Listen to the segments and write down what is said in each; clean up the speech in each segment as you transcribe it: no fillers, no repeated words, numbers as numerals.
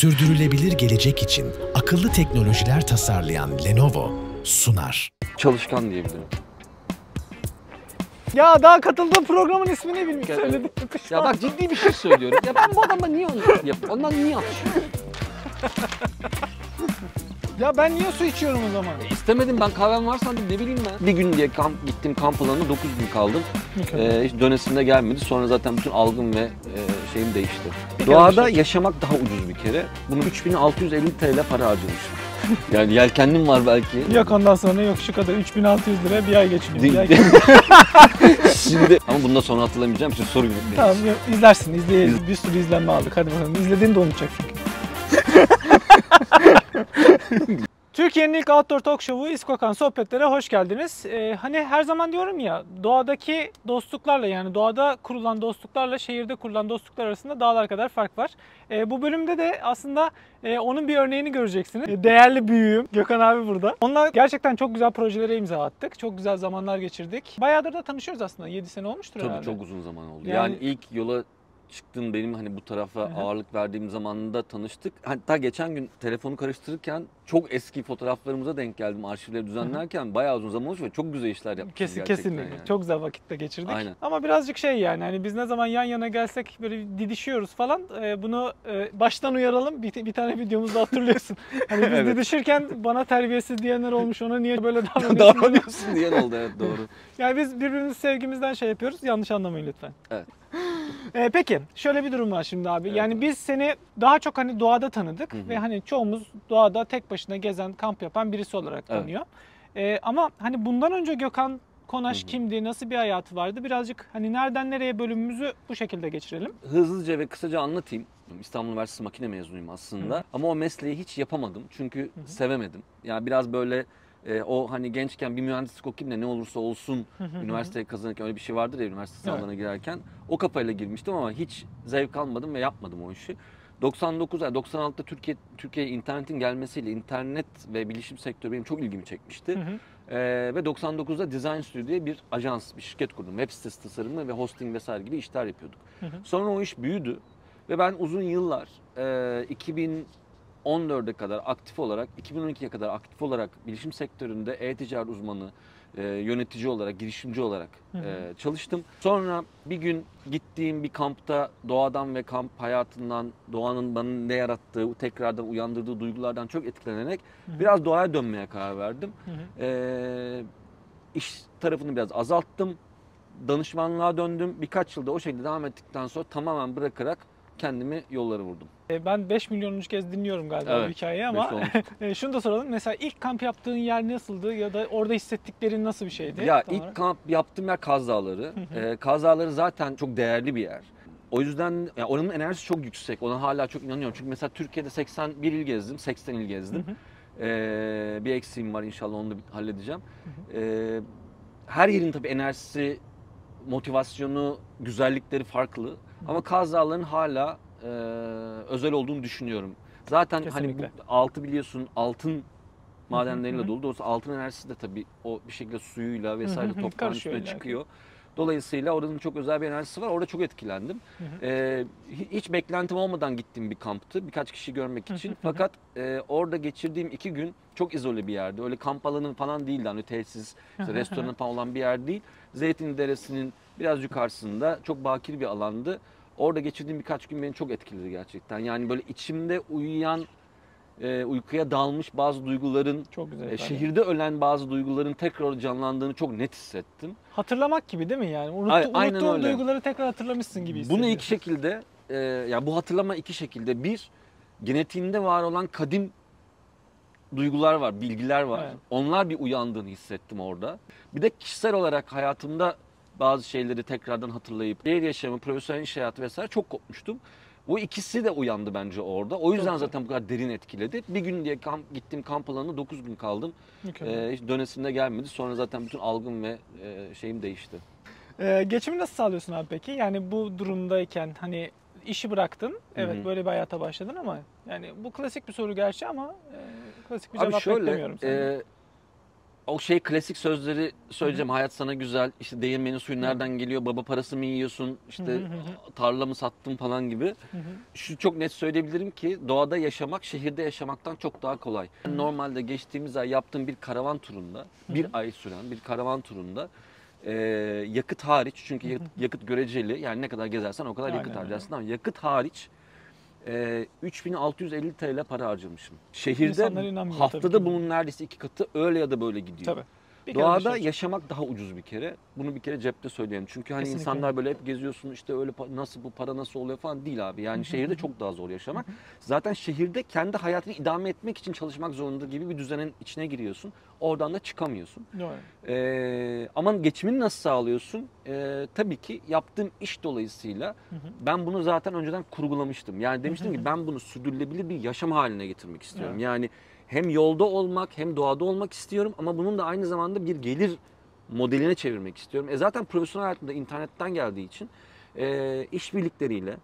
Sürdürülebilir gelecek için akıllı teknolojiler tasarlayan Lenovo sunar. Çalışkan diyebilirim. Ya daha katıldığım programın ismini bilmiyorum. Söyledim. Ya bak ciddi bir şey söylüyorum. Ya ben bu adamla niye onu yapıyorum? Ondan niye atışıyorum? Ya ben niye su içiyorum o zaman? İstemedim, ben kahvem var sandım, ne bileyim ben. Bir gün diye gittim kamp alanına, 9 gün kaldım. Hiç dönesinde gelmedi. Sonra zaten bütün algım ve şeyim değişti. Doğada yaşamak daha ucuz bir kere. Bunu 3650 TL para harcamışım. Yani yelkenlim var belki. Yok ondan sonra yok şu kadar 3600 liraya bir ay geçiniyor. Şimdi ama bundan sonra hatırlamayacağım için sorun yok. Tamam izlersin, izleyelim. Bir sürü izlenme aldık. Hadi bakalım. İzlediğini de unutacak çünkü. Türkiye'nin ilk outdoor talk show'u İskokan Sohbetlere hoş geldiniz. Hani her zaman diyorum ya, doğadaki dostluklarla, yani doğada kurulan dostluklarla şehirde kurulan dostluklar arasında dağlar kadar fark var. Bu bölümde de aslında onun bir örneğini göreceksiniz. Değerli büyüğüm Gökhan abi burada. Onunla gerçekten çok güzel projelere imza attık. Çok güzel zamanlar geçirdik. Bayağıdır da tanışıyoruz aslında. 7 sene olmuştur herhalde. Tabii çok uzun zaman oldu. Yani ilk yola çıktım, benim hani bu tarafa ağırlık verdiğim zamanında tanıştık. Hatta geçen gün telefonu karıştırırken çok eski fotoğraflarımıza denk geldim, arşivleri düzenlerken. Bayağı uzun zaman olmuş ve çok güzel işler yapmışız gerçekten. Kesinlikle. Yani. Çok güzel vakitte geçirdik. Aynen. Ama birazcık şey yani hani biz ne zaman yan yana gelsek böyle didişiyoruz falan. Bunu baştan uyaralım. Bir tane videomuzda hatırlıyorsun. Hani biz didişirken bana terbiyesiz diyenler olmuş. Ona niye böyle davranıyorsun diyen oldu, evet doğru. Yani biz birbirimizi sevgimizden şey yapıyoruz. Yanlış anlamayın lütfen. Evet. Peki şöyle bir durum var şimdi abi. Evet. Yani biz seni daha çok hani doğada tanıdık ve hani çoğumuz doğada tek başına gezen, kamp yapan birisi olarak tanıyor. Ama hani bundan önce Gökhan Konaş kimdi, nasıl bir hayatı vardı? Birazcık hani nereden nereye bölümümüzü bu şekilde geçirelim. Hızlıca ve kısaca anlatayım. İstanbul Üniversitesi makine mezunuyum aslında. Ama o mesleği hiç yapamadım çünkü sevemedim. Yani biraz böyle o hani gençken bir mühendislik okuyayım da ne olursa olsun üniversiteye kazanırken, öyle bir şey vardır ya üniversite sınavlarına girerken, o kafayla girmiştim ama hiç zevk almadım ve yapmadım o işi. 96'da Türkiye internetin gelmesiyle internet ve bilişim sektörü benim çok ilgimi çekmişti. Ve 99'da Design Studio diye bir ajans, bir şirket kurdum. Web sitesi tasarımı ve hosting vesaire gibi işler yapıyorduk. Sonra o iş büyüdü ve ben uzun yıllar 2014'e kadar aktif olarak, 2012'ye kadar aktif olarak bilişim sektöründe e-ticaret uzmanı, yönetici olarak, girişimci olarak çalıştım. Sonra bir gün gittiğim bir kampta doğadan ve kamp hayatından, doğanın bana ne yarattığı, tekrardan uyandırdığı duygulardan çok etkilenerek biraz doğaya dönmeye karar verdim. İş tarafını biraz azalttım. Danışmanlığa döndüm. Birkaç yılda o şekilde devam ettikten sonra tamamen bırakarak kendimi yollara vurdum. Ben 5 milyonuncu kez dinliyorum galiba bu hikayeyi ama şunu da soralım. Mesela ilk kamp yaptığın yer nasıldı ya da orada hissettiklerin nasıl bir şeydi? Ya ilk kamp yaptığım yer Kaz Dağları. Kaz Dağları zaten çok değerli bir yer. O yüzden yani oranın enerjisi çok yüksek. Ona hala çok inanıyorum. Çünkü mesela Türkiye'de 81 il gezdim, 80 il gezdim. Bir eksiğim var, inşallah onu da halledeceğim. Her yerin tabii enerjisi, motivasyonu, güzellikleri farklı. Ama Kaz Dağları'nın hala özel olduğunu düşünüyorum. Zaten kesinlikle. hani bu altı biliyorsun, altın madenleriyle dolu. Doğrusu altın enerjisi de tabii o bir şekilde suyuyla vesaire toprağın üstüne çıkıyor. Dolayısıyla oranın çok özel bir enerjisi var. Orada çok etkilendim. Hiç beklentim olmadan gittiğim bir kamptı. Birkaç kişi görmek için. Fakat orada geçirdiğim 2 gün çok izole bir yerdi. Öyle kamp alanı falan değildi. Hani tesis, işte restoran falan olan bir yer değil. Zeytin Deresi'nin biraz yukarısında çok bakir bir alandı. Orada geçirdiğim birkaç gün beni çok etkiledi gerçekten. Yani böyle içimde uyuyan, uykuya dalmış bazı duyguların, çok güzel şehirde ölen bazı duyguların tekrar canlandığını çok net hissettim. Hatırlamak gibi değil mi yani? Unuttuğun duyguları tekrar hatırlamışsın gibi hissediyorsun. Bunu iki şekilde, yani bu hatırlama iki şekilde. Bir, genetiğimde var olan kadim duygular var, bilgiler var. Evet. Onlar bir uyandığını hissettim orada. Bir de kişisel olarak hayatımda bazı şeyleri tekrardan hatırlayıp şehir yaşamı, profesyonel iş hayatı vesaire çok kopmuştum. Bu ikisi de uyandı bence orada. O yüzden zaten bu kadar derin etkiledi. Bir gün diye gittim kamp alanına, 9 gün kaldım. Hiç dönesinde gelmedi. Sonra zaten bütün algım ve şeyim değişti. Geçimi nasıl sağlıyorsun abi peki? Yani bu durumdayken hani işi bıraktın. Evet böyle bir hayata başladın ama yani bu klasik bir soru gerçi ama klasik bir cevap beklemiyorum senden. o şey klasik sözleri söyleyeceğim. Hayat sana güzel. İşte değirmenin suyu nereden geliyor? Baba parası mı yiyorsun? İşte tarla mı sattın falan gibi. Şu çok net söyleyebilirim ki doğada yaşamak şehirde yaşamaktan çok daha kolay. Normalde geçtiğimiz ay yaptığım bir karavan turunda, bir ay süren bir karavan turunda yakıt hariç, çünkü yakıt göreceli, yani ne kadar gezersen o kadar yakıt harcarsın, ama yakıt hariç 3650 TL para harcamışım. Şehirde haftada bunun neredeyse 2 katı öyle ya da böyle gidiyor. Tabii. Doğada yaşamak daha ucuz bir kere. Bunu bir kere cepte söyleyelim. Çünkü hani Kesinlikle. insanlar böyle hep geziyorsun, işte öyle nasıl, bu para nasıl oluyor falan değil abi. Yani şehirde çok daha zor yaşamak. Zaten şehirde kendi hayatını idame etmek için çalışmak zorunda gibi bir düzenin içine giriyorsun. Oradan da çıkamıyorsun. Doğru. Ama geçimini nasıl sağlıyorsun? Tabii ki yaptığım iş dolayısıyla ben bunu zaten önceden kurgulamıştım. Yani demiştim ki ben bunu sürdürülebilir bir yaşam haline getirmek istiyorum. Evet. Yani hem yolda olmak hem doğada olmak istiyorum, ama bunun da aynı zamanda bir gelir modeline çevirmek istiyorum. Zaten profesyonel hayatımda internetten geldiği için işbirlikleriyle,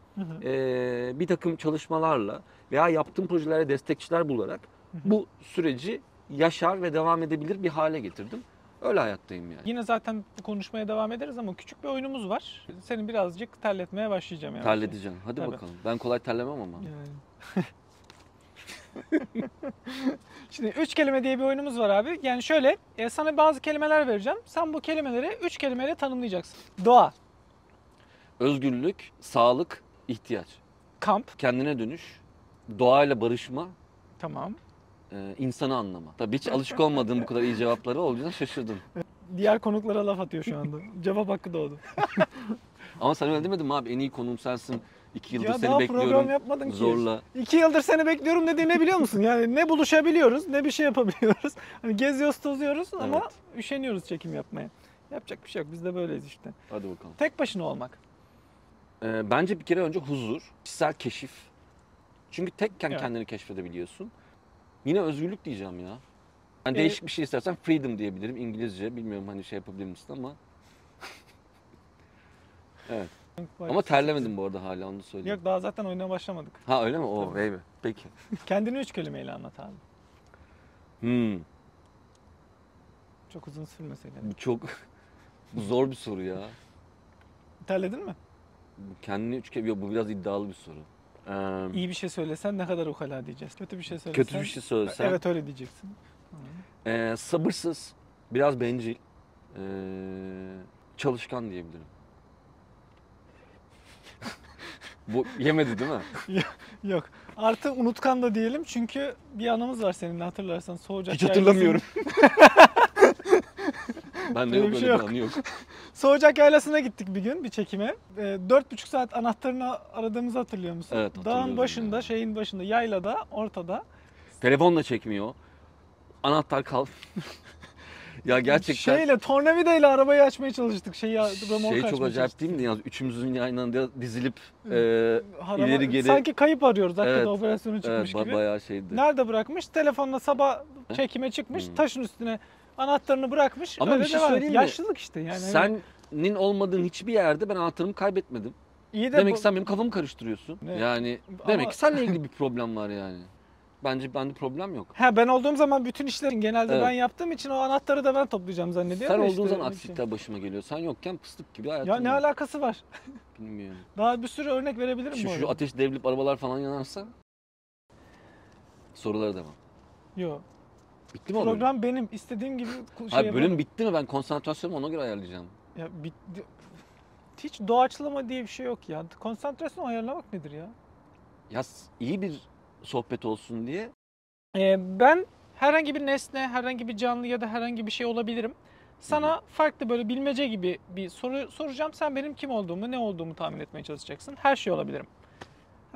bir takım çalışmalarla veya yaptığım projelere destekçiler bularak bu süreci yaşar ve devam edebilir bir hale getirdim. Öyle hayattayım yani. Yine zaten konuşmaya devam ederiz ama küçük bir oyunumuz var. Seni birazcık terletmeye başlayacağım yani. Terleteceğim. Hadi Tabii. bakalım. Ben kolay terlemem ama. Yani. Şimdi 3 kelime diye bir oyunumuz var abi. Yani şöyle, sana bazı kelimeler vereceğim. Sen bu kelimeleri 3 kelimeyle tanımlayacaksın. Doğa, Özgürlük, sağlık, ihtiyaç. kamp, Kendine dönüş, doğayla barışma, tamam. insanı anlama. Tabii hiç alışık olmadığım bu kadar iyi cevapları olacağını şaşırdım. Diğer konuklara laf atıyor şu anda. Cevap hakkı doğdu. Ama sen öyle demedin mi abi? En iyi konuğum sensin. 2 yıldır Ya seni daha bekliyorum. program yapmadın ki. Zorla. 2 yıldır seni bekliyorum dediği ne biliyor musun? Yani ne buluşabiliyoruz ne bir şey yapabiliyoruz. Hani geziyoruz tozuyoruz ama Evet. üşeniyoruz çekim yapmaya. Yapacak bir şey yok. Biz de böyleyiz işte. Hadi bakalım. Tek başına olmak. Bence bir kere önce huzur, kişisel keşif. Çünkü tekken Evet. kendini keşfedebiliyorsun. Yine özgürlük diyeceğim ya. Yani değişik bir şey istersen freedom diyebilirim İngilizce. Bilmiyorum hani şey yapabilir misin ama. Evet. Ama terlemedim bu arada hala, onu söyleyeyim. Yok daha zaten oyuna başlamadık. Ha öyle mi? Oo, Tabii. baby. Peki. Kendini 3 kelimeyle anlat abi. Çok uzun sürmeseydin. Bu çok bu zor bir soru ya. Terledin mi? Kendini üç kere... Yok, bu biraz iddialı bir soru. İyi bir şey söylesen ne kadar ukala diyeceğiz. Kötü bir şey söylesen. Kötü bir şey söylesem. Evet öyle diyeceksin. Sabırsız, biraz bencil, çalışkan diyebilirim. Bu yemedi değil mi? Yok. Artı unutkan da diyelim çünkü bir anımız var seninle hatırlarsan. Soğucak Hiç hatırlamıyorum. Ben de Öyle yok, bir öyle şey bir yok. anı yok. Soğucak Yaylası'na gittik bir gün bir çekime. 4,5 saat anahtarını aradığımızı hatırlıyor musun? Evet, hatırlıyorum Dağın başında, ya. şeyin başında, yaylada, ortada. Telefonla çekmiyor. Anahtar kal. Ya gerçekten Şeyle, tornavidayla arabayı açmaya çalıştık. şey Remorku çok acayip değil mi? Yani üçümüzün aynı anda dizilip Araba- ileri geri. Sanki kayıp arıyoruz hakikaten Evet, operasyonu çıkmış evet, gibi. bayağı şeydi. Nerede bırakmış? Telefonla sabah çekime çıkmış. Taşın üstüne anahtarını bırakmış. Ama öyle bir şey devam söyleyeyim etti. mi? Yaşlılık işte yani. Senin olmadığın hiçbir yerde ben anahtarımı kaybetmedim. İyi de Demek ki sen benim kafamı karıştırıyorsun. Ne? Yani Ama- demek ki seninle ilgili bir problem var yani. Bence bende problem yok. Ben olduğum zaman bütün işleri genelde Evet. ben yaptığım için o anahtarı da ben toplayacağım zannediyorum. Sen da olduğun işte zaman bir şey. aksilikler başıma geliyor. Sen yokken fıstık gibi hayatım Ya ne var. alakası var? Bilmiyorum. Daha bir sürü örnek verebilirim bu Şu arada. ateş devrilip arabalar falan yanarsa sorulara devam. Yok. Bitti mi o bölüm? Program benim istediğim gibi şey Hayır, bölüm yaparım. bitti mi? Ben konsantrasyonumu ona göre ayarlayacağım. Ya hiç doğaçlama diye bir şey yok ya. Konsantrasyon ayarlamak nedir ya? Ya iyi bir sohbet olsun diye. Ben herhangi bir nesne, herhangi bir canlı ya da herhangi bir şey olabilirim. Sana farklı böyle bilmece gibi bir soru soracağım. Sen benim kim olduğumu, ne olduğumu tahmin etmeye çalışacaksın. Her şey olabilirim.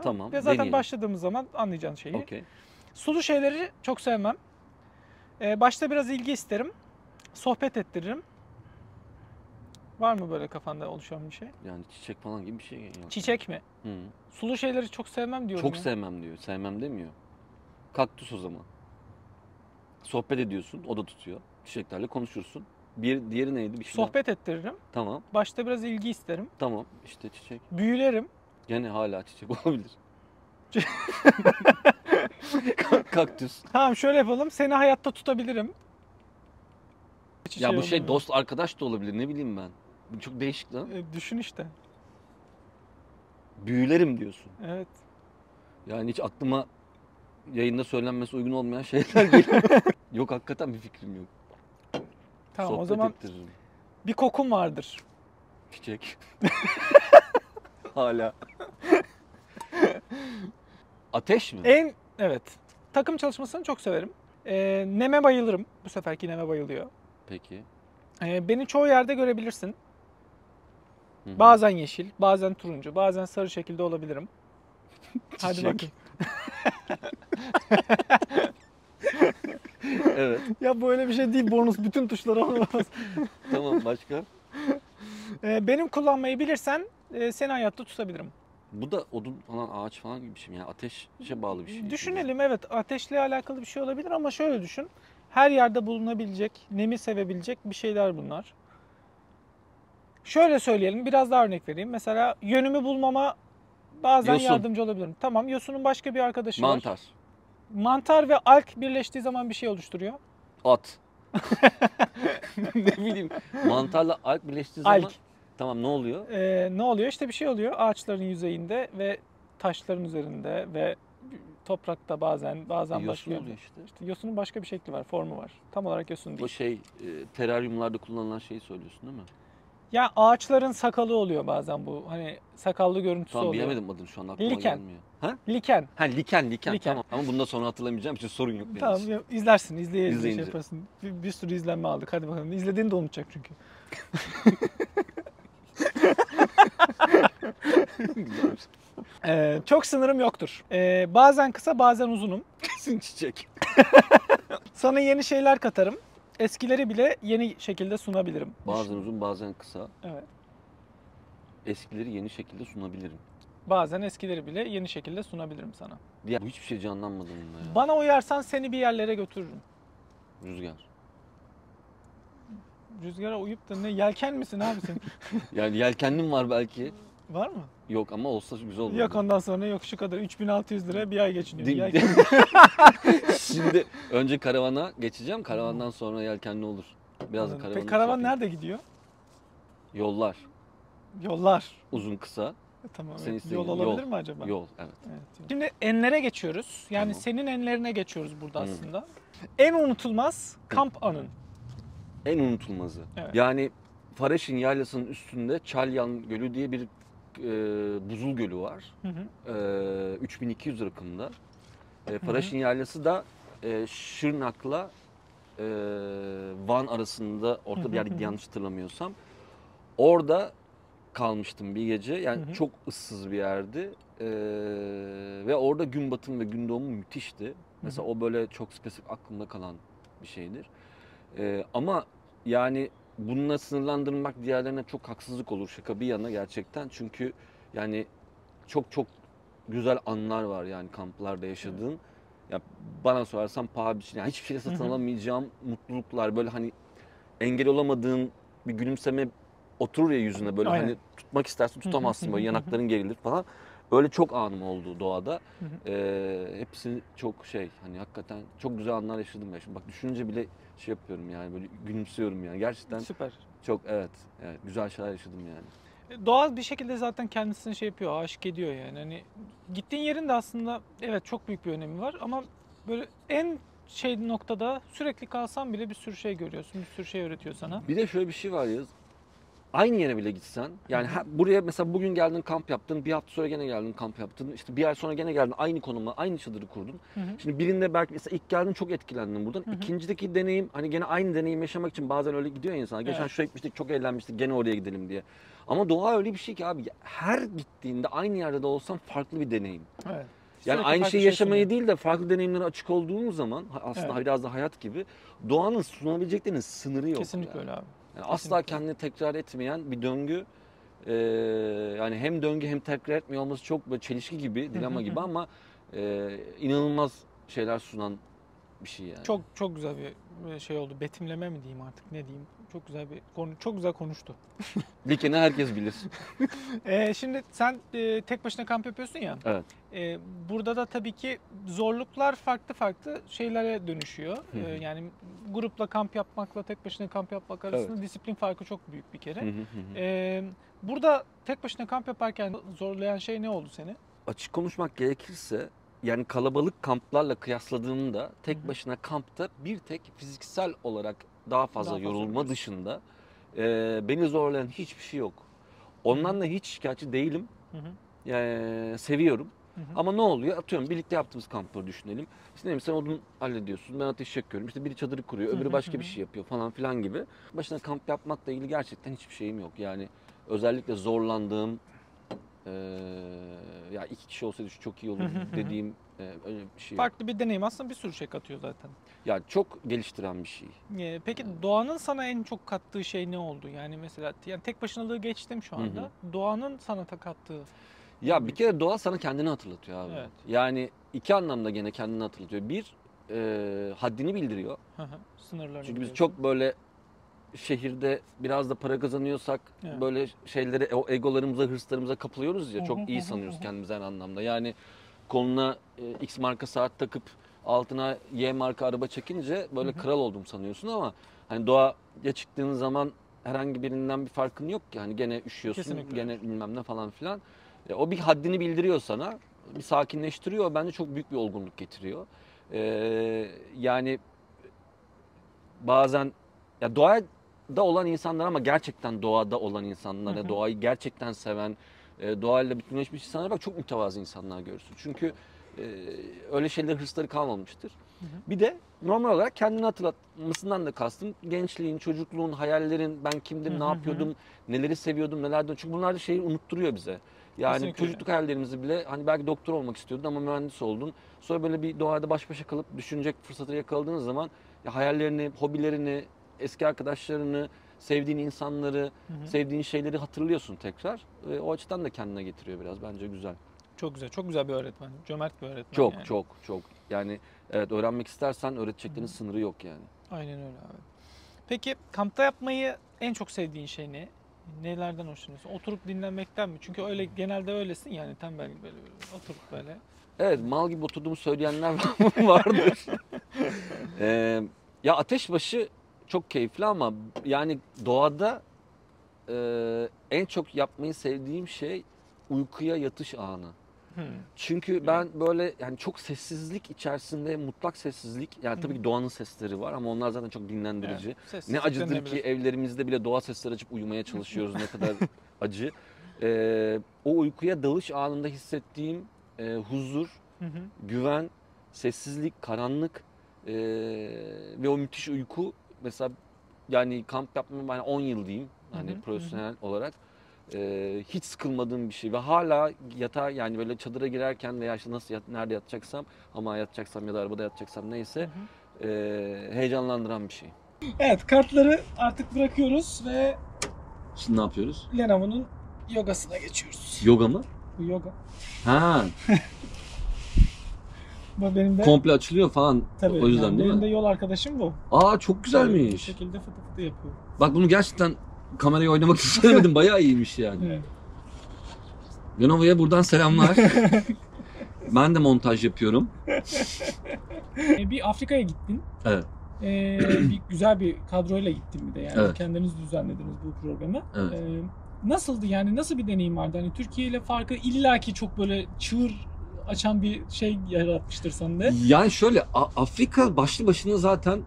Tamam, Ve zaten deneyelim. başladığımız zaman anlayacağın şeyi. Okey. Sulu şeyleri çok sevmem. Başta biraz ilgi isterim. Sohbet ettiririm. Var mı böyle kafanda oluşan bir şey? Yani çiçek falan gibi bir şey yok. Çiçek mi? Hı. Sulu şeyleri çok sevmem diyorum Çok ya. sevmem diyor. Sevmem demiyor. Kaktüs o zaman. Sohbet ediyorsun, o da tutuyor. Çiçeklerle konuşursun. Diğeri neydi? Bir şey daha. Sohbet ettiririm. Tamam, Başta biraz ilgi isterim. tamam. İşte çiçek. Büyülerim. Gene hala çiçek olabilir. Kaktüs. Tamam şöyle yapalım. Seni hayatta tutabilirim. içi Ya şey bu şey oldu. dost arkadaş da olabilir, ne bileyim ben. Bu çok değişik lan. Düşün işte. Büyülerim diyorsun. Evet. Yani hiç aklıma yayında söylenmesi uygun olmayan şeyler geliyor. Yok, hakikaten bir fikrim yok. Tamam, Sohbet o zaman ettiririm. bir kokun vardır. Çiçek. Hala. Ateş mi? Evet. Takım çalışmasını çok severim. Neme bayılırım. Bu seferki Neme bayılıyor. Peki. Beni çoğu yerde görebilirsin. Hı hı. Bazen yeşil, bazen turuncu, bazen sarı şekilde olabilirim. Hadi Çiçek. bakayım. Evet. Ya böyle bir şey değil, bonus bütün tuşlara bas. Tamam, başka? Benim kullanmayı bilirsen seni hayatta tutabilirim. Bu da odun falan, ağaç falan gibi bir şey mi? Yani ateşe bağlı bir şey. Düşünelim, evet, ateşle alakalı bir şey olabilir ama şöyle düşün. Her yerde bulunabilecek, nemi sevebilecek bir şeyler bunlar. Şöyle söyleyelim, biraz daha örnek vereyim. Mesela yönümü bulmama bazen Yosun. yardımcı olabilirim. Tamam, yosunun başka bir arkadaşı var. Mantar. Mantar ve alg birleştiği zaman bir şey oluşturuyor. At. Ne bileyim. Mantarla alg birleştiği zaman. Alg. Tamam, ne oluyor? Ne oluyor? İşte bir şey oluyor ağaçların yüzeyinde ve taşların üzerinde ve toprakta bazen başka Yosun yerde. oluyor işte. İşte yosunun başka bir şekli var, formu var. Tam olarak yosun O değil. şey teraryumlarda kullanılan şeyi söylüyorsun değil mi? Ya ağaçların sakalı oluyor bazen bu. Hani sakallı görüntüsü Tamam, oluyor. bilemedim adını şu an, aklıma Liken. gelmiyor. Ha? Liken. Ha, liken. Liken. Tamam. Ama bundan sonra hatırlamayacağım için sorun yok benim Tamam, için. izlersin, izleyince şey İzleyince. yaparsın. Bir sürü izlenme aldık. Hadi bakalım. İzlediğini de unutacak çünkü. Güzelmiş. Çok sınırım yoktur. Bazen kısa, bazen uzunum. Kesin çiçek. Sana yeni şeyler katarım. Eskileri bile yeni şekilde sunabilirim. Bazen uzun, bazen kısa. Evet. Eskileri yeni şekilde sunabilirim. Bazen eskileri bile yeni şekilde sunabilirim sana. Bu hiçbir şey canlanmadı bununla ya. Bana uyarsan seni bir yerlere götürürüm. Rüzgar. Rüzgara uyup da ne, yelken misin abi sen? Yani yelkenlim var belki. Var mı? Yok ama olsa güzel olur. Yok, ondan sonra yok şu kadar 3600 lira bir ay geçiniyor. Değil- Yelken. Şimdi önce karavana geçeceğim. Karavandan sonra yelkenli olur. Biraz da Anladım. karavanı Peki karavan yapayım. nerede gidiyor? Yollar. Yollar. Uzun, kısa. Tamam. Senin Evet. istediğin Yol olabilir mi acaba? Yol, evet. Evet. Şimdi enlere geçiyoruz. Yani Tamam. senin enlerine geçiyoruz burada Hı. aslında. En unutulmaz kamp anın. En unutulmazı. Evet. Yani Faraşin Yaylası'nın üstünde Çalyan Gölü diye bir buzul gölü var. Hı hı. 3200 rakımda. Faraşin Yaylası da Şırnak'la Van arasında orta bir yerde, yanlış hatırlamıyorsam. Orada kalmıştım bir gece. Yani çok ıssız bir yerdi. Ve orada gün batımı ve gün doğumu müthişti. Mesela o böyle çok spesifik aklımda kalan bir şeydir. Ama yani bununla sınırlandırmak diğerlerine çok haksızlık olur, şaka bir yana gerçekten. Çünkü yani çok güzel anlar var yani kamplarda yaşadığın. Ya bana sorarsan paha bir şey. Yani hiçbir şeyle satın alamayacağım mutluluklar, böyle hani engel olamadığın bir gülümseme oturur ya yüzüne, böyle Aynen. hani tutmak istersin tutamazsın, böyle yanakların gerilir falan. Öyle çok anım oldu doğada. Hepsi çok hani hakikaten çok güzel anlar yaşadım ben. Şimdi bak düşününce bile şey yapıyorum yani, böyle gülümsüyorum yani. Gerçekten Süper. çok evet güzel şeyler yaşadım yani. Doğal bir şekilde zaten kendisini şey yapıyor, aşık ediyor yani. Hani gittiğin yerin de aslında evet çok büyük bir önemi var ama böyle en şey noktada sürekli kalsan bile bir sürü şey görüyorsun, bir sürü şey öğretiyor sana. Bir de şöyle bir şey var ya. Aynı yere bile gitsen, yani buraya mesela bugün geldin kamp yaptın, bir hafta sonra gene geldin kamp yaptın, işte bir ay sonra gene geldin aynı konuma, aynı çadırı kurdun. Şimdi birinde belki mesela ilk geldin çok etkilendin buradan. İkincideki deneyim, hani gene aynı deneyim yaşamak için bazen öyle gidiyor ya insan. Geçen Evet. şuraya gitmiştik, çok eğlenmiştik, gene oraya gidelim diye. Ama doğa öyle bir şey ki abi, her gittiğinde aynı yerde de olsan farklı bir deneyim. Evet. Yani Sürekli aynı farklı şeyi şey yaşamayı sunuyor. değil de farklı deneyimlere açık olduğun zaman aslında Evet. biraz da hayat gibi, doğanın sunabileceklerinin sınırı yok. Kesinlikle yani. öyle abi. Yani asla kendini tekrar etmeyen bir döngü. Yani hem döngü hem tekrar etmiyor olması çok böyle çelişki gibi, dilema gibi ama inanılmaz şeyler sunan bir şey yani. Çok çok güzel bir şey oldu. Betimleme mi diyeyim artık, ne diyeyim? Çok güzel bir konu, çok güzel konuştu. Likeni herkes bilir. Şimdi sen tek başına kamp yapıyorsun ya. Evet. Burada da tabii ki zorluklar farklı farklı şeylere dönüşüyor. Yani grupla kamp yapmakla tek başına kamp yapmak arasında disiplin farkı çok büyük bir kere. Burada tek başına kamp yaparken zorlayan şey ne oldu seni? Açık konuşmak gerekirse yani kalabalık kamplarla kıyasladığımda tek başına kampta bir tek fiziksel olarak daha fazla yorulma dışında beni zorlayan hiçbir şey yok. Ondan da hiç şikayetçi değilim. Yani seviyorum. Ama ne oluyor? Atıyorum birlikte yaptığımız kampları düşünelim. İşte sen odun hallediyorsun, ben ateş yakıyorum. İşte biri çadırı kuruyor, öbürü başka bir şey yapıyor falan filan gibi. Başına kamp yapmakla ilgili gerçekten hiçbir şeyim yok. Yani özellikle zorlandığım, ya 2 kişi olsaydı şu çok iyi olur dediğim öyle bir şey yok. Farklı bir deneyim, aslında bir sürü şey katıyor zaten. Ya çok geliştiren bir şey. Peki doğanın sana en çok kattığı şey ne oldu? Yani mesela yani tek başınalığı geçtim şu anda. Doğanın sana kattığı. Ya bir kere doğa sana kendini hatırlatıyor abi. Evet. Yani iki anlamda gene kendini hatırlatıyor. Bir, haddini bildiriyor. Sınırlarını Çünkü biz biliyorsun. çok böyle şehirde biraz da para kazanıyorsak böyle şeylere, o egolarımıza, hırslarımıza kapılıyoruz ya. Çok iyi sanıyoruz kendimizi her anlamda. Yani koluna X marka saat takıp altına Y marka araba çekince böyle kral oldum sanıyorsun ama hani doğaya çıktığın zaman herhangi birinden bir farkın yok ki. Hani gene üşüyorsun, Kesinlikle. gene bilmem ne falan filan. O bir haddini bildiriyor sana, bir sakinleştiriyor. Bence çok büyük bir olgunluk getiriyor. Yani bazen ya doğada olan insanlar ama gerçekten doğada olan insanlar, doğayı gerçekten seven, doğayla bütünleşmiş insanlar bak çok mütevazı insanlar görürsün. Çünkü öyle şeyler hırsları kalmamıştır. Bir de normal olarak kendini hatırlatmasından da kastım gençliğin, çocukluğun, hayallerin, ben kimdim, ne yapıyordum, neleri seviyordum, nelerden. Çünkü bunlar da şeyi unutturuyor bize. Yani Kesinlikle. çocukluk hayallerimizi bile hani belki doktor olmak istiyordun ama mühendis oldun. Sonra böyle bir doğada baş başa kalıp düşünecek fırsatı yakaladığınız zaman ya hayallerini, hobilerini, eski arkadaşlarını, sevdiğin insanları, sevdiğin şeyleri hatırlıyorsun tekrar. O açıdan da kendine getiriyor biraz. Bence güzel. Çok güzel. Çok güzel bir öğretmen. Cömert bir öğretmen. Çok yani. çok. Yani evet öğrenmek istersen öğreteceklerinin sınırı yok yani. Aynen öyle abi. Peki kampta yapmayı en çok sevdiğin şey ne? Nelerden hoşlanıyorsun? Oturup dinlenmekten mi? Çünkü öyle genelde öylesin yani, tembel gibi böyle oturup böyle. Evet, mal gibi oturduğumu söyleyenler vardır. Ya ateşbaşı çok keyifli ama yani doğada en çok yapmayı sevdiğim şey uykuya yatış anı. Çünkü ben böyle yani çok sessizlik içerisinde, mutlak sessizlik, yani tabii ki doğanın sesleri var ama onlar zaten çok dinlendirici. Evet, Ne acıdır ki evlerimizde bile doğa sesleri açıp uyumaya çalışıyoruz, ne kadar acı. O uykuya dalış anında hissettiğim huzur, güven, sessizlik, karanlık ve o müthiş uyku. Mesela yani kamp yapmam ben 10 yıl diyeyim hani profesyonel olarak. Hiç sıkılmadığım bir şey ve hala yatağa yani böyle çadıra girerken veya işte nasıl nerede yatacaksam ama yatacaksam ya da arabada yatacaksam neyse heyecanlandıran bir şey. Evet, kartları artık bırakıyoruz ve Şimdi ne yapıyoruz? Lenovo'nun yogasına geçiyoruz. Yoga mı? Bu yoga. Ha, Bu benim de komple açılıyor falan. tabii, O yüzden yani değil benim mi? de yol arkadaşım bu. Aa çok Bu güzelmiş. şekilde fıtı fıtı yapıyor. Bak bunu gerçekten kameraya oynamak istemedim. Bayağı iyiymiş yani. Evet. Lenovo'ya buradan selamlar. Ben de montaj yapıyorum. Bir Afrika'ya gittin. Evet. Bir güzel bir kadroyla gittin bir de yani. Evet. Kendiniz düzenlediniz bu programı. Evet. Nasıldı yani? Nasıl bir deneyim vardı? Hani Türkiye ile farkı illaki çok böyle çığır açan bir şey yaratmıştır sende. Yani şöyle Afrika başlı başına zaten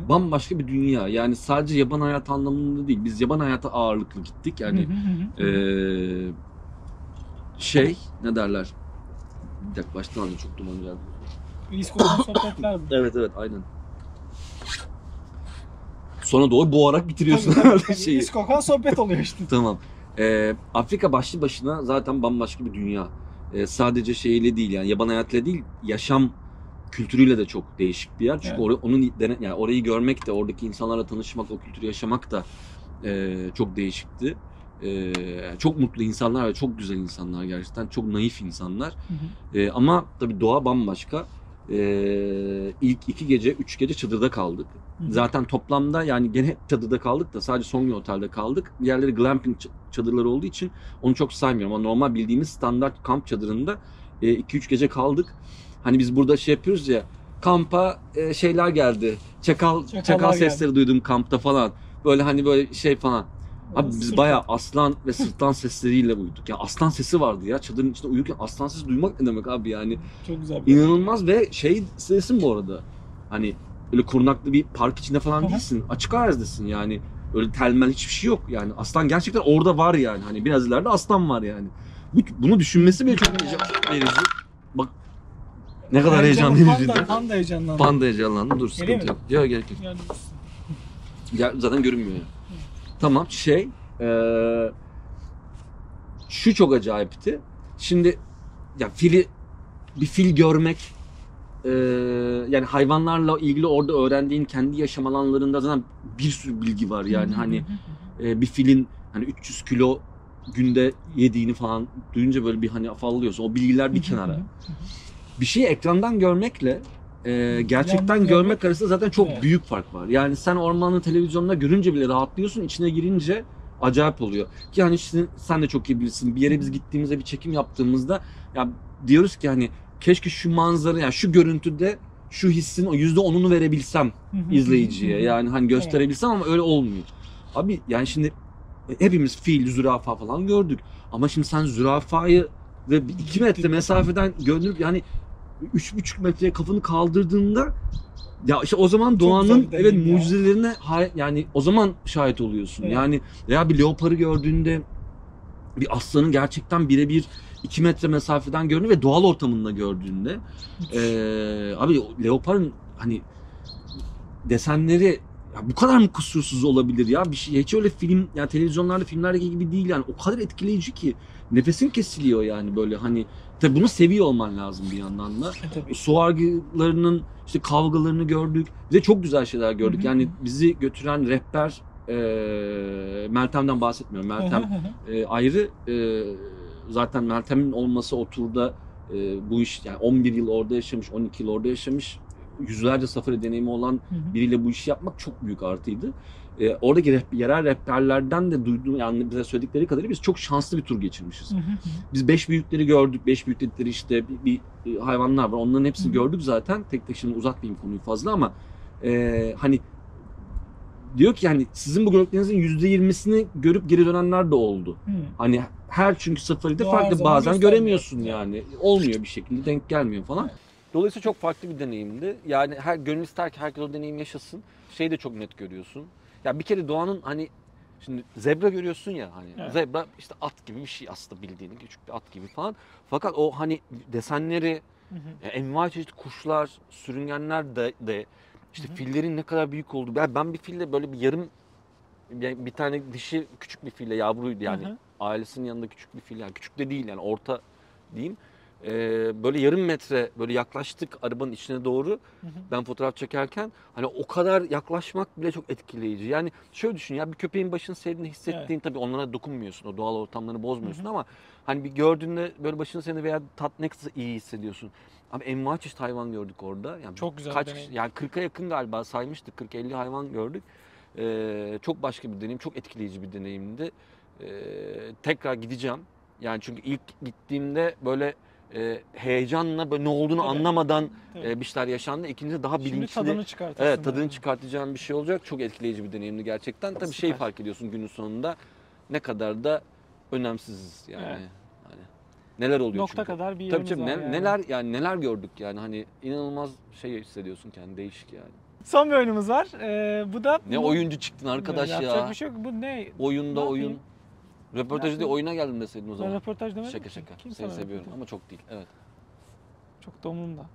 bambaşka bir dünya. Yani sadece yaban hayatı anlamında değil. Biz yaban hayatı ağırlıklı gittik. Yani ne derler? Bir dakika baştan aldım, çok duman geldi. İskoç'un sohbetler bu. Evet aynen. Sonra doğru boğarak bitiriyorsun herhalde şeyi. İskokan sohbet oluyor işte. Tamam. Afrika başlı başına zaten bambaşka bir dünya. Sadece şeyle değil yani yaban hayatıyla değil, yaşam kültürüyle de çok değişik bir yer. Çünkü yani orayı görmek de, oradaki insanlarla tanışmak, o kültürü yaşamak da çok değişikti. Çok mutlu insanlar ve çok güzel insanlar gerçekten. Çok naif insanlar. Ama tabii doğa bambaşka. ilk 2 gece, 3 gece çadırda kaldık. Zaten toplamda yani gene hep çadırda kaldık da sadece son gün otelde kaldık. Diğerleri glamping çadırları olduğu için onu çok saymıyorum. Ama normal bildiğimiz standart kamp çadırında 2-3 gece kaldık. Hani biz burada şey yapıyoruz ya, kampa şeyler geldi. Çakal sesleri duydum kampta falan. Böyle hani böyle şey falan. Abi biz bayağı aslan ve sırtlan sesleriyle uyuduk. Ya aslan sesi vardı ya. Çadırın içinde uyurken aslan sesi duymak ne demek abi yani. Çok güzel. İnanılmaz ve şey sesin bu arada. Hani öyle korunaklı bir park içinde falan değilsin. Açık arazidesin yani. Öyle telmel hiçbir şey yok yani. Aslan gerçekten orada var yani. Hani biraz ileride aslan var yani. Bunu düşünmesi bile çok heyecan verici. Bak ne kadar heyecan verici. Panda heyecanlandı. Panda heyecanlandı. Dur sıkıntı yok. Yok gerek yok. Ya, zaten görünmüyor ya. Tamam şu çok acayipti. Şimdi ya bir fil görmek yani hayvanlarla ilgili orada öğrendiğin kendi yaşam alanlarında zaten bir sürü bilgi var yani hani bir filin hani 300 kilo günde yediğini falan duyunca böyle bir hani afallıyorsun. O bilgiler bir kenara. Bir şeyi ekrandan görmekle gerçekten görmek arasında zaten çok büyük fark var. Yani sen ormanı televizyonda görünce bile rahatlıyorsun, içine girince acayip oluyor. Ki hani sen de çok iyi bilirsin. Bir yere biz gittiğimizde bir çekim yaptığımızda ya diyoruz ki hani keşke şu manzara yani şu görüntüde şu hissin o %10'unu verebilsem izleyiciye. Yani hani gösterebilsem ama öyle olmuyor. Abi yani şimdi hepimiz fil, zürafa falan gördük. Ama şimdi sen zürafayı ve 2 metre mesafeden görünüp yani 3,5 metreye kafanı kaldırdığında ya işte o zaman doğanın mucizelerine yani o zaman şahit oluyorsun. Evet. Yani veya bir leoparı gördüğünde bir aslanın gerçekten birebir 2 metre mesafeden gördüğünde ve doğal ortamında gördüğünde abi leoparın hani desenleri ya bu kadar mı kusursuz olabilir ya? Bir şey hiç öyle film yani televizyonlarda filmlerdeki gibi değil yani. O kadar etkileyici ki nefesin kesiliyor yani böyle hani tabii bunu seviyor olman lazım bir yandan da. Su argılarının işte kavgalarını gördük. Bir de çok güzel şeyler gördük. Yani bizi götüren rehber Meltem'den bahsetmiyorum. Meltem ayrı. Zaten Meltem'in olması o turda bu iş yani 11 yıl orada yaşamış, 12 yıl orada yaşamış. Yüzlerce safari deneyimi olan biriyle bu işi yapmak çok büyük artıydı. Oradaki yerel rehberlerden de duyduğum yani bize söyledikleri kadarıyla biz çok şanslı bir tur geçirmişiz. Biz 5 büyükleri gördük. 5 büyük dedikleri işte bir hayvanlar var. Onların hepsini gördük zaten. Tek tek şimdi uzatmayayım konuyu fazla ama hani diyor ki yani sizin bu gördüklerinizin %20'sini görüp geri dönenler de oldu. Hani her çünkü safaride farklı bazen göremiyorsun yani. Olmuyor bir şekilde denk gelmiyor falan. Dolayısıyla çok farklı bir deneyimdi. Yani gönül ister ki herkes o deneyimi yaşasın. Şeyi de çok net görüyorsun. Ya bir kere doğanın hani şimdi zebra görüyorsun ya hani zebra işte at gibi bir şey aslında bildiğin küçük bir at gibi falan. Fakat o hani desenleri envai çeşit kuşlar, sürüngenler de işte fillerin ne kadar büyük olduğu. Ben bir fille böyle bir tane dişi küçük bir fille yavruydu yani. Ailesinin yanında küçük bir fil yani küçük de değil yani orta diyeyim. Böyle yarım metre böyle yaklaştık arabanın içine doğru. Ben fotoğraf çekerken hani o kadar yaklaşmak bile çok etkileyici. Yani şöyle düşün ya bir köpeğin başını sevdiğini hissettiğin tabii onlara dokunmuyorsun. O doğal ortamlarını bozmuyorsun ama hani bir gördüğünde böyle başını sevdiğini veya ne kadar iyi hissediyorsun. Ama envai çeşit hayvan gördük orada. Yani çok güzel yani 40'a yakın galiba saymıştık. 40-50 hayvan gördük. Çok başka bir deneyim, çok etkileyici bir deneyimdi. Tekrar gideceğim. Yani çünkü ilk gittiğimde böyle heyecanla böyle ne olduğunu anlamadan bir şeyler yaşandı. İkincisi daha bilinçli. Şimdi tadını çıkartırsın. Evet, tadını çıkartacağım bir şey olacak. Çok etkileyici bir deneyimdi gerçekten. Tabii şeyi fark ediyorsun günün sonunda ne kadar da önemsiziz yani. Evet. Hani neler oluyor nokta çünkü. Kadar bir yerimiz var yani. Neler gördük yani hani inanılmaz şey hissediyorsun kendini değişik yani. Son bir oyunumuz var. Bu da oyuncu çıktın arkadaş ya. Yapacak bir şey yok. Bu ne? Oyunda oyun. Röportajı değil oyuna geldim deseydin o zaman. Ben röportaj demedim. Şaka. Seni seviyorum ama çok değil. Evet. Çok da umurumda.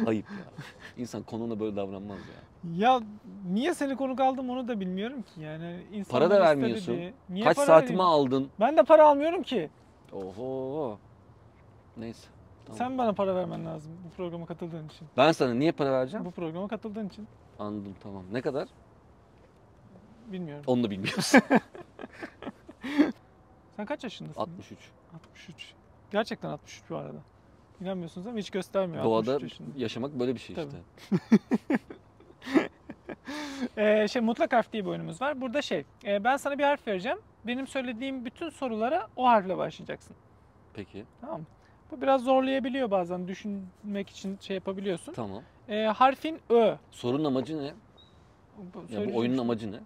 Ayıp ya. İnsan konuna böyle davranmaz ya. Ya niye seni konuk aldım onu da bilmiyorum ki yani. Para da vermiyorsun. Niye kaç saatimi aldın? Ben de para almıyorum ki. Oho. Neyse. Tamam. Sen bana para vermen lazım bu programa katıldığın için. Ben sana niye para vereceğim? Bu programa katıldığın için. Anladım tamam. Ne kadar? Bilmiyorum. Onu da bilmiyorsun. Sen kaç yaşındasın? 63. 63. Gerçekten 63 bu arada. İnanmıyorsunuz ama hiç göstermiyor. Doğada yaşamak böyle bir şey Tabii. işte. Mutlak harf diye bir oyunumuz var. Burada ben sana bir harf vereceğim. Benim söylediğim bütün sorulara o harfle başlayacaksın. Peki. Tamam mı? Bu biraz zorlayabiliyor bazen. Düşünmek için yapabiliyorsun. Tamam. Harfin Ö. Sorunun amacı ne? Ya bu oyunun amacı ne?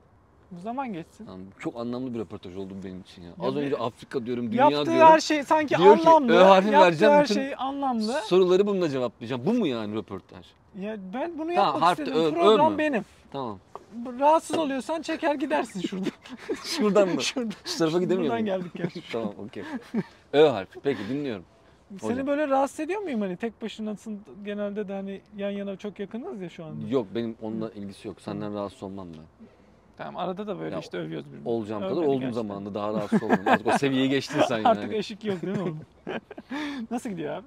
Zaman geçsin. Tamam, çok anlamlı bir röportaj oldu benim için ya. Az önce Afrika diyorum, dünya yaptığı diyorum. her şey sanki Diyor ki, anlamlı. Ö harfi Yaptığı vereceğim, her bütün şey anlamlı. Soruları bununla cevaplayacağım. Bu mu yani röportaj? Ya ben bunu Tamam, yapmak harfte istedim. Ö Program mü? benim. Tamam. Rahatsız oluyorsan çeker gidersin şuradan. Şuradan mı? Şuradan. Şu tarafa gidemiyor Buradan muyum? geldik gerçi. Tamam, okey. Ö harfi. Peki, dinliyorum. Seni Hocam. böyle rahatsız ediyor muyum hani tek başınasın genelde de hani yan yana çok yakınız ya şu anda. Yok, benim onunla ilgisi yok. Senden rahatsız olmam ben. Tamam arada da böyle Ya, işte övüyoruz birbirimizi. Olacağım kadar Övmedi olduğum gerçekten. zamanında daha rahatsız olmam. Artık o seviyeyi geçtin sen yani. Artık eşik yok değil mi oğlum? Nasıl gidiyor abi?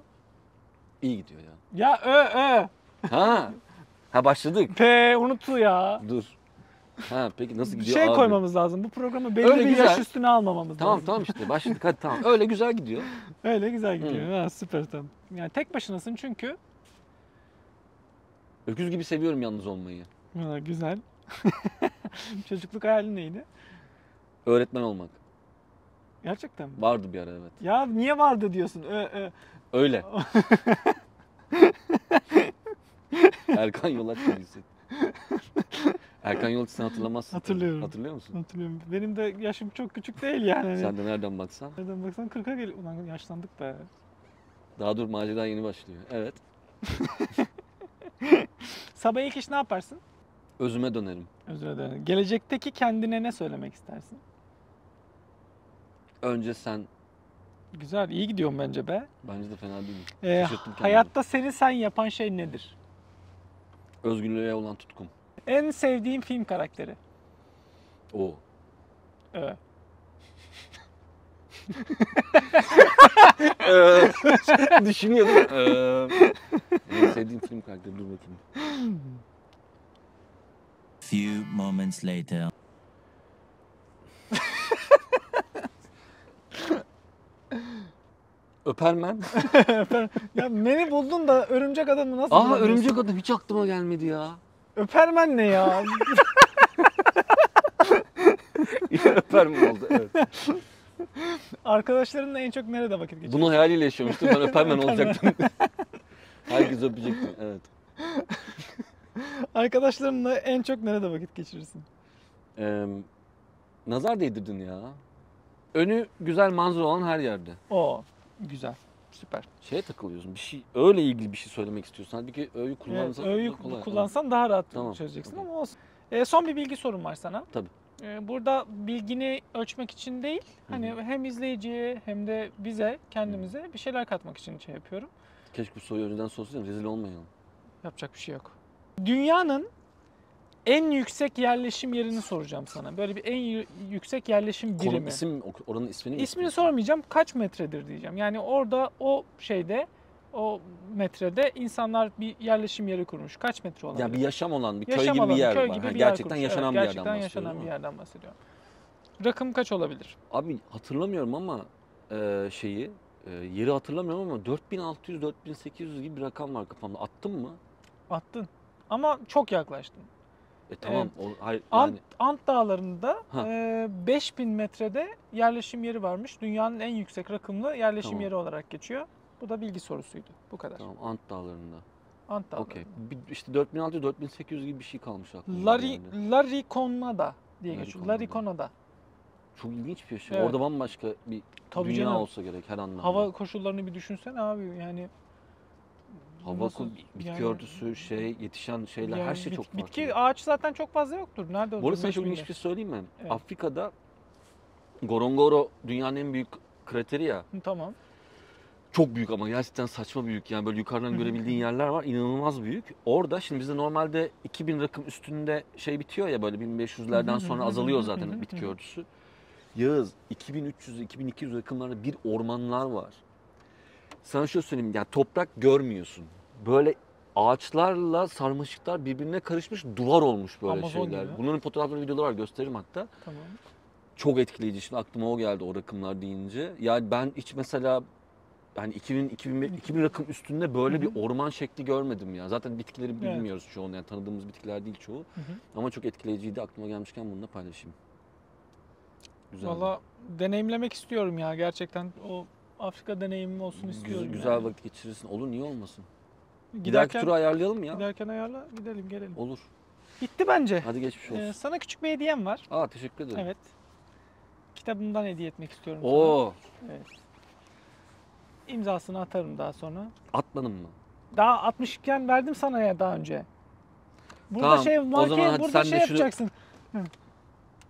İyi gidiyor ya. Ya Ö. Ha başladık. P unuttu ya. Dur. Ha peki nasıl Bir gidiyor şey abi? koymamız lazım. Bu programı belli Öyle bir güzel. yaş üstüne almamamız lazım. Tamam işte başladık hadi tamam. Öyle güzel gidiyor. Öyle güzel gidiyor. Ha, süper tamam. Yani tek başınasın çünkü. Öküz gibi seviyorum yalnız olmayı. Ha, güzel. Çocukluk hayalin neydi? Öğretmen olmak. Gerçekten mi? Vardı bir ara evet. Ya niye vardı diyorsun? Öyle. Erkan Yolaç dizisi. Erkan Yolaç sen hatırlamazsın. Hatırlıyorum. Hatırlıyor musun? Hatırlıyorum. Benim de yaşım çok küçük değil yani. Sen de nereden baksan. Nereden baksan 40'a geliyor. Ulan yaşlandık be. Daha dur macera yeni başlıyor. Evet. Sabah ilk iş ne yaparsın? Özüme dönerim. Özür dilerim. Gelecekteki kendine ne söylemek istersin? Önce sen. Güzel, iyi gidiyorum bence be. Bence de fena değil. Şaşırttım kendimi. Hayatta seni sen yapan şey nedir? Özgürlüğe olan tutkum. En sevdiğin film karakteri? O. Düşünüyordum. En sevdiğim film karakteri dur bakayım. Few moments later. Öpermen. Ya beni buldun da örümcek adamı nasıl Aa bulamıyorsun? örümcek adam hiç aklıma gelmedi ya. Öpermen ne ya? Öpermen oldu evet. Arkadaşlarınla en çok nerede vakit geçiriyorsun? Bunu hayaliyle yaşamıştım. Ben öpermen olacaktım. Herkes öpecektim evet. Arkadaşlarınla en çok nerede vakit geçirirsin? Nazar değdirdin ya. Önü güzel manzara olan her yerde. Oo, güzel. Süper. Şeye takılıyorsun. Bir şey öyle ilgili bir şey söylemek istiyorsan. Halbuki öğüyü kullansan Öğüyü kolay. kullansan daha rahat Tamam. çözeceksin Okey. ama olsun. Son bir bilgi sorum var sana. Tabii. Burada bilgini ölçmek için değil, hani hem izleyiciye hem de bize, kendimize bir şeyler katmak için yapıyorum. Keşke bu soruyu önceden sorsaydın. Rezil olmayalım. Yapacak bir şey yok. Dünyanın en yüksek yerleşim yerini soracağım sana. Böyle bir en yüksek yerleşim birimi. Oranın ismini mi İsmini istiyorsun? sormayacağım. Kaç metredir diyeceğim. Yani orada o metrede insanlar bir yerleşim yeri kurmuş. Kaç metre olabilir? Ya bir yaşam olan, bir köy Yaşam gibi alanı, bir yer köy var. gibi Ha, bir yer gerçekten kurmuş. yaşanan Evet, bir yerden gerçekten bahsediyorum. yaşanan bir yerden bahsediyorum. Rakım kaç olabilir? Abi hatırlamıyorum ama yeri hatırlamıyorum ama 4600-4800 gibi bir rakam var kafamda. Attın mı? Attın. Ama çok yaklaştın. Tamam. Hayır, Ant, yani Ant Dağları'nda Ha. 5000 metrede yerleşim yeri varmış. Dünyanın en yüksek rakımlı yerleşim Tamam. yeri olarak geçiyor. Bu da bilgi sorusuydu. Bu kadar. tamam Ant Dağları'nda. Ant Dağları. Okey. İşte 4600-4800 gibi bir şey kalmış aklımda. yani. Lariconada diye geçiyor. Lariconada. Lariconada. Çok ilginç bir şey. Evet. Orada bambaşka bir Tabii dünya canım. olsa gerek her anlamda. Hava koşullarını bir düşünsene abi yani. Hava, nasıl- bitki yani- örtüsü, yetişen şeyler yani her şey çok farklı. Bitki, ağaç zaten çok fazla yoktur. Nerede olur? Bu arada sana 5 çok ilginç milyar. bir şey söyleyeyim mi? Evet. Afrika'da Ngorongoro dünyanın en büyük krateri ya. Tamam. Çok büyük ama gerçekten saçma büyük. Yani böyle yukarıdan görebildiğin yerler var. İnanılmaz büyük. Orada şimdi bizde normalde 2000 rakım üstünde bitiyor ya böyle 1500'lerden sonra azalıyor zaten bitki örtüsü. Yağız 2300-2200 rakımlarında bir ormanlar var. Sana şöyle söyleyeyim yani toprak görmüyorsun. Böyle ağaçlarla sarmaşıklar birbirine karışmış duvar olmuş böyle Amazon şeyler. gibi. Bunların fotoğrafları videoları var gösteririm hatta. Tamam. Çok etkileyici. Şimdi aklıma o geldi o rakımlar deyince. Yani ben hiç mesela hani 2000 rakım üstünde böyle bir orman şekli görmedim ya. Zaten bitkileri bilmiyoruz çoğunu, yani tanıdığımız bitkiler değil çoğu. Ama çok etkileyiciydi. Aklıma gelmişken bunu da paylaşayım. Güzel. Valla deneyimlemek istiyorum ya gerçekten. O Afrika deneyimim olsun istiyorum. Güzel yani. vakit geçirirsin. Olur, niye olmasın? Giderken Turu ayarlayalım ya. Giderken ayarla, gidelim gelelim. Olur. Bitti bence. Hadi geçmiş olsun. Sana küçük bir hediyem var. Aa, teşekkür ederim. Evet. Kitabımdan hediye etmek istiyorum Oo. sana. Evet. İmzasını atarım daha sonra. Atmadın mı? Daha 60 iken verdim sana ya daha önce. Burada Tamam, o zaman hadi burada sen şey de şunu- yapacaksın.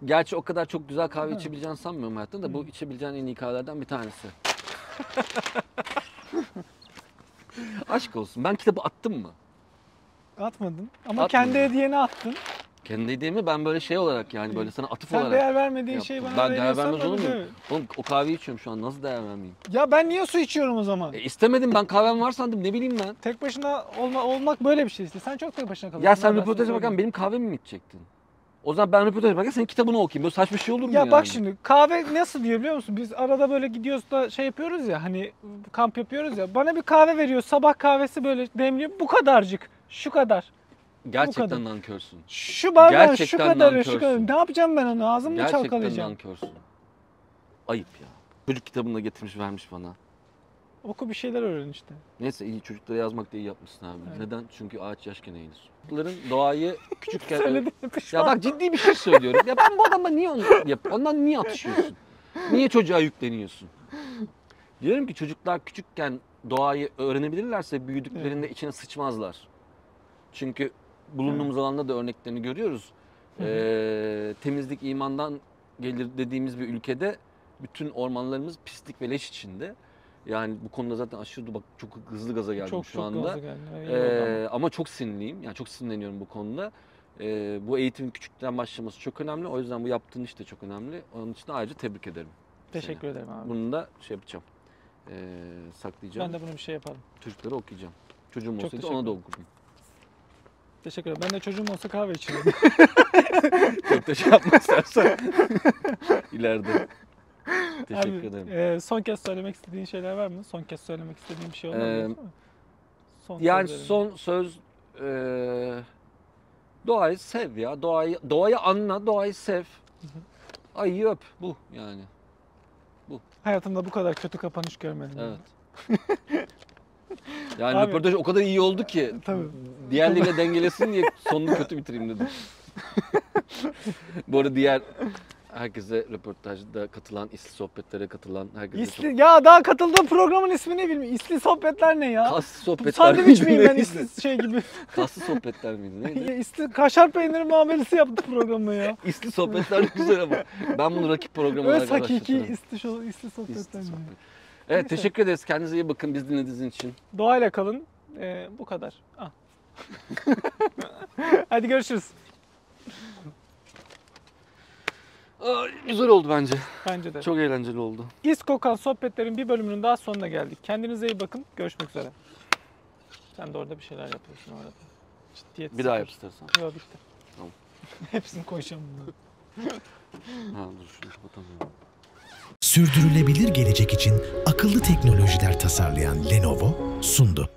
Gerçi o kadar çok güzel kahve içebileceğini sanmıyorum hayatta da bu içebileceğin en iyi kahvelerden bir tanesi. Aşk olsun. Ben kitabı attım mı? Atmadın. Ama Atmadım. kendi hediyeni attın. Kendi hediyemi ben böyle şey olarak, yani böyle sana atıf Sen olarak değer vermediğin yaptım. şeyi bana Ben değer veriyorsan vermez olur bana muyum? değil. Oğlum o kahveyi içiyorum şu an, nasıl değer vermeyeyim? Ya ben niye su içiyorum o zaman? İstemedim, ben kahvem var sandım, ne bileyim ben. Tek başına olmak böyle bir şey işte. Sen çok tek başına kalıyorsun. Ya sen Ben röportaja sana bakan benim kahvemi mi içecektin? O zaman ben röportaja bakarken senin kitabını okuyayım. Böyle saçma şey olur mu Ya yani? bak şimdi kahve nasıl diyor biliyor musun? Biz arada böyle gidiyoruz da şey yapıyoruz ya, hani kamp yapıyoruz ya. Bana bir kahve veriyor, sabah kahvesi böyle demliyor, bu kadarcık, şu kadar. Gerçekten nankörsün. Şu bardağın şu Gerçekten kadarı, şu nankörsün. kadar. Ne yapacağım ben onu? Ağzımla Gerçekten çalkalayacağım. nankörsün. Ayıp ya. Çocuk kitabını da getirmiş vermiş bana. Oku bir şeyler öğren işte. Neyse, iyi, çocuklara yazmak da iyi yapmışsın abi. Evet. Neden? Çünkü ağaç yaşken eğilir. Çocukların doğayı küçükken... Söylediğine pişman. Ya bak, ciddi bir şey söylüyorum. Ya ben bu adamla niye onu ondan niye atışıyorsun? Niye çocuğa yükleniyorsun? Diyorum ki çocuklar küçükken doğayı öğrenebilirlerse büyüdüklerinde içine sıçmazlar. Çünkü bulunduğumuz alanda da örneklerini görüyoruz. Temizlik imandan gelir dediğimiz bir ülkede bütün ormanlarımız pislik ve leş içinde. Yani bu konuda zaten aşırı, bak çok hızlı gaza geldim çok, şu anda. Çok geldi. Ama çok sinirliyim. Yani çok sinirleniyorum bu konuda. Bu eğitimin küçükten başlaması çok önemli. O yüzden bu yaptığın iş de çok önemli. Onun için de ayrıca tebrik ederim. Teşekkür ederim abi. Bunu da şey yapacağım. Saklayacağım. Ben de bunu bir şey yaparım. Çocuklara okuyacağım. Çocuğum Çok olsaydı teşekkür ona da ederim. okurdum. Teşekkür ederim. Ben de çocuğum olsa kahve içerim. Çok da şey yapma istersen. İleride. Teşekkür Abi, ederim. son kez söylemek istediğin şeyler var mı? Son kez söylemek istediğin bir şey olmadı değil mi? Son Yani sözlerin. son söz, doğayı sev ya. Doğayı anla, doğayı sev. Ayıyı öp. Bu yani. Hayatımda bu kadar kötü kapanış görmedim. Evet. Yani Abi- röportaj o kadar iyi oldu ki Tabii. diğerleriyle dengelesin diye sonunu kötü bitireyim dedim. Bu arada diğer herkese, röportajda katılan, İSLİ sohbetlere katılan herkese Ya daha katıldığım programın ismini bilmiyorum. İSLİ sohbetler ne ya? kaslı sohbetler Sandviç miyim ben neydi? İSLİ şey gibi? Kaslı sohbetler miydi? Neydi? İSLİ kaşar peyniri muamelesi yaptı programı ya. İSLİ sohbetler güzel ama ben bunu rakip program olarak Öz hakiki araştırırım. İSLİ İSLİ sohbetler. sohbet. mi? Evet, Neyse. teşekkür ederiz. Kendinize iyi bakın. Biz dinlediğiniz için. Doğayla kalın. Bu kadar. Ah. Hadi görüşürüz. Güzel oldu bence. Bence de. Çok eğlenceli oldu. İskokan sohbetlerin bir bölümünün daha sonuna geldik. Kendinize iyi bakın. Görüşmek üzere. Sen de orada bir şeyler yapıyorsun orada. Ciddiyet Bir daha sıfır. yap istersen. Yok bitti. Tamam. Hepsini koyacağım bunu. Ha, dur şunu kapatamıyorum. Sürdürülebilir gelecek için akıllı teknolojiler tasarlayan Lenovo sundu.